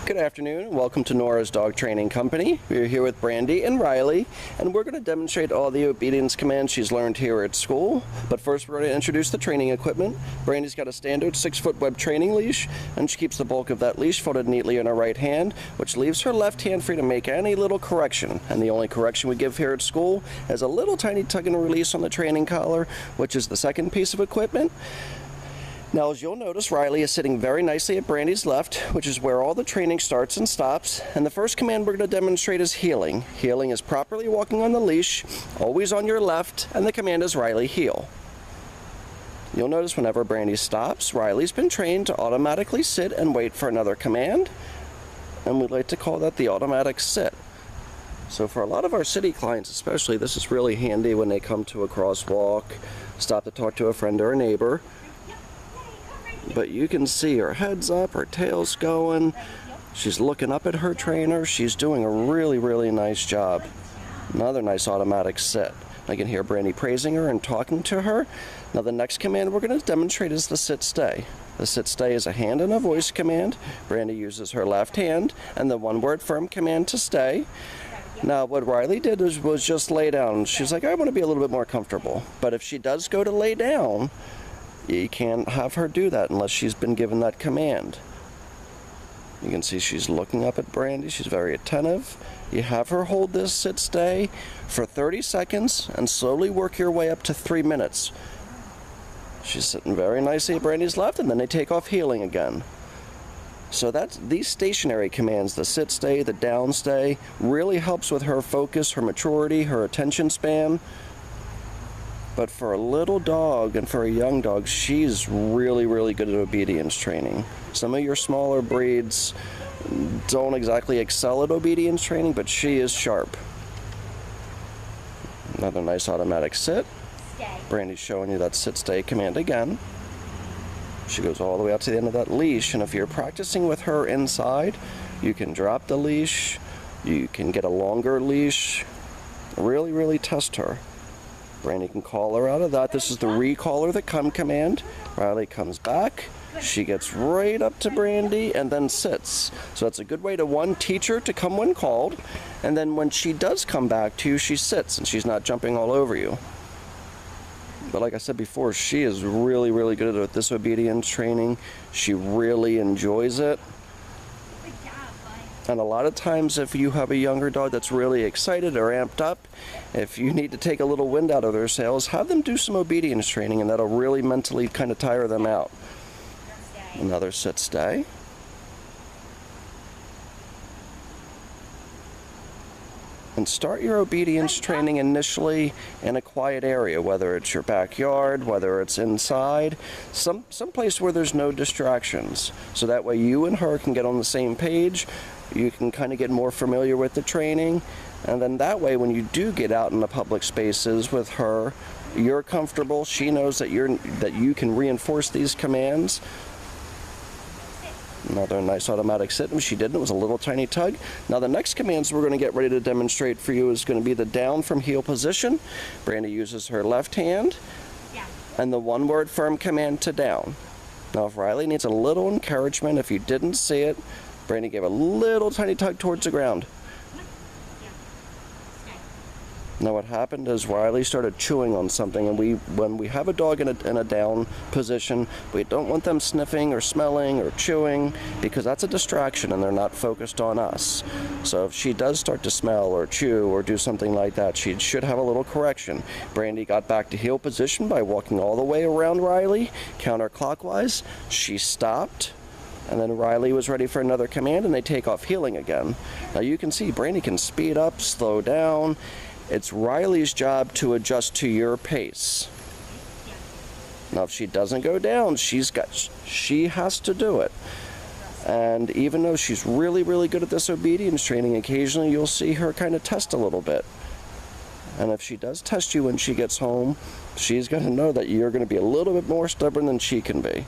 Good afternoon and welcome to Nora's Dog Training Company. We're here with Brandy and Riley, and we're going to demonstrate all the obedience commands she's learned here at school. But first we're going to introduce the training equipment. Brandy's got a standard 6-foot web training leash, and she keeps the bulk of that leash folded neatly in her right hand, which leaves her left hand free to make any little correction. And the only correction we give here at school is a little tiny tug and release on the training collar, which is the second piece of equipment. Now, as you'll notice, Riley is sitting very nicely at Brandy's left, which is where all the training starts and stops. And the first command we're going to demonstrate is heeling. Heeling is properly walking on the leash, always on your left, and the command is Riley heel. You'll notice whenever Brandy stops, Riley's been trained to automatically sit and wait for another command, and we'd like to call that the automatic sit. So for a lot of our city clients especially, this is really handy when they come to a crosswalk, stop to talk to a friend or a neighbor. But you can see her head's up, her tail's going, she's looking up at her trainer. She's doing a really nice job. Another nice automatic sit. I can hear Brandy praising her and talking to her. Now the next command we're going to demonstrate is the sit stay. The sit stay is a hand and a voice command. Brandy uses her left hand and the one-word firm command to stay. Now what Riley did was just lay down. She's like, I want to be a little bit more comfortable. But if she does go to lay down, you can't have her do that unless she's been given that command. You can see she's looking up at Brandy. She's very attentive. You have her hold this sit stay for 30 seconds and slowly work your way up to 3 minutes. She's sitting very nicely at Brandy's left, and then they take off heeling again. So these stationary commands, the sit stay, the down stay, really helps with her focus, her maturity, her attention span. But for a little dog and for a young dog, she's really good at obedience training. Some of your smaller breeds don't exactly excel at obedience training, but she is sharp. Another nice automatic sit. Stay. Brandy's showing you that sit stay command again. She goes all the way out to the end of that leash, and if you're practicing with her inside, you can drop the leash, you can get a longer leash, really test her. Brandy can call her out of that. This is the recall or the come command. Riley comes back. She gets right up to Brandy and then sits. So that's a good way to, one, teach her to come when called, and then when she does come back to you, she sits and she's not jumping all over you. But like I said before, she is really good at this obedience training. She really enjoys it. And a lot of times if you have a younger dog that's really excited or amped up, if you need to take a little wind out of their sails, have them do some obedience training, and that'll really mentally kind of tire them out. Another sit stay. And start your obedience training initially in a quiet area, whether it's your backyard, whether it's inside, some place where there's no distractions. So that way you and her can get on the same page. You can kind of get more familiar with the training, and then that way when you do get out in the public spaces with her, you're comfortable. She knows that you can reinforce these commands. Another nice automatic sit, and she did. It was a little tiny tug. Now the next commands we're going to get ready to demonstrate for you is going to be the down from heel position. Brandy uses her left hand and the one-word firm command to down. Now if Riley needs a little encouragement, if you didn't see it, Brandy gave a little tiny tug towards the ground. Now what happened is Riley started chewing on something, and when we have a dog in a down position, we don't want them sniffing or smelling or chewing, because that's a distraction and they're not focused on us. So if she does start to smell or chew or do something like that, she should have a little correction. Brandy got back to heel position by walking all the way around Riley, counterclockwise. She stopped. And then Riley was ready for another command, and they take off heeling again. Now you can see Brandy can speed up, slow down. It's Riley's job to adjust to your pace. Now if she doesn't go down, she has to do it. And even though she's really good at this obedience training, occasionally you'll see her kind of test a little bit. And if she does test you when she gets home, she's going to know that you're going to be a little bit more stubborn than she can be.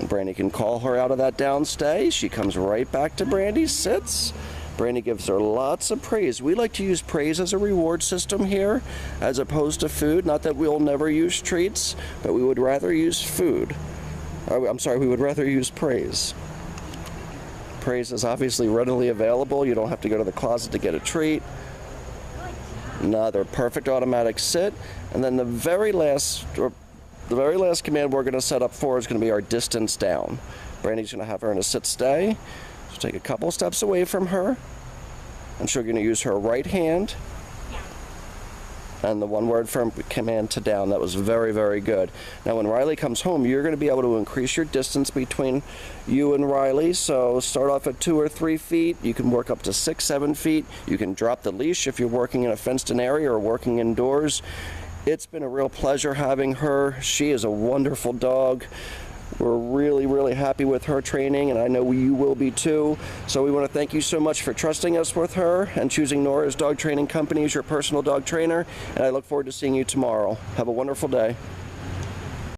Brandy can call her out of that down stay. She comes right back to Brandy, sits. Brandy gives her lots of praise. We like to use praise as a reward system here, as opposed to food. Not that we'll never use treats, but we would rather use food. I'm sorry, we would rather use praise. Praise is obviously readily available. You don't have to go to the closet to get a treat. Another perfect automatic sit. And then the very last command we're going to set up for is going to be our distance down. Brandy's going to have her in a sit stay. So take a couple steps away from her. And she's going to use her right hand. And the one word firm command to down. That was very, very good. Now when Riley comes home, you're going to be able to increase your distance between you and Riley. So start off at 2 or 3 feet. You can work up to 6, 7 feet. You can drop the leash if you're working in a fenced-in area or working indoors. It's been a real pleasure having her. She is a wonderful dog. We're really, really happy with her training, and I know you will be too. So we want to thank you so much for trusting us with her and choosing Nora's Dog Training Company as your personal dog trainer, and I look forward to seeing you tomorrow. Have a wonderful day.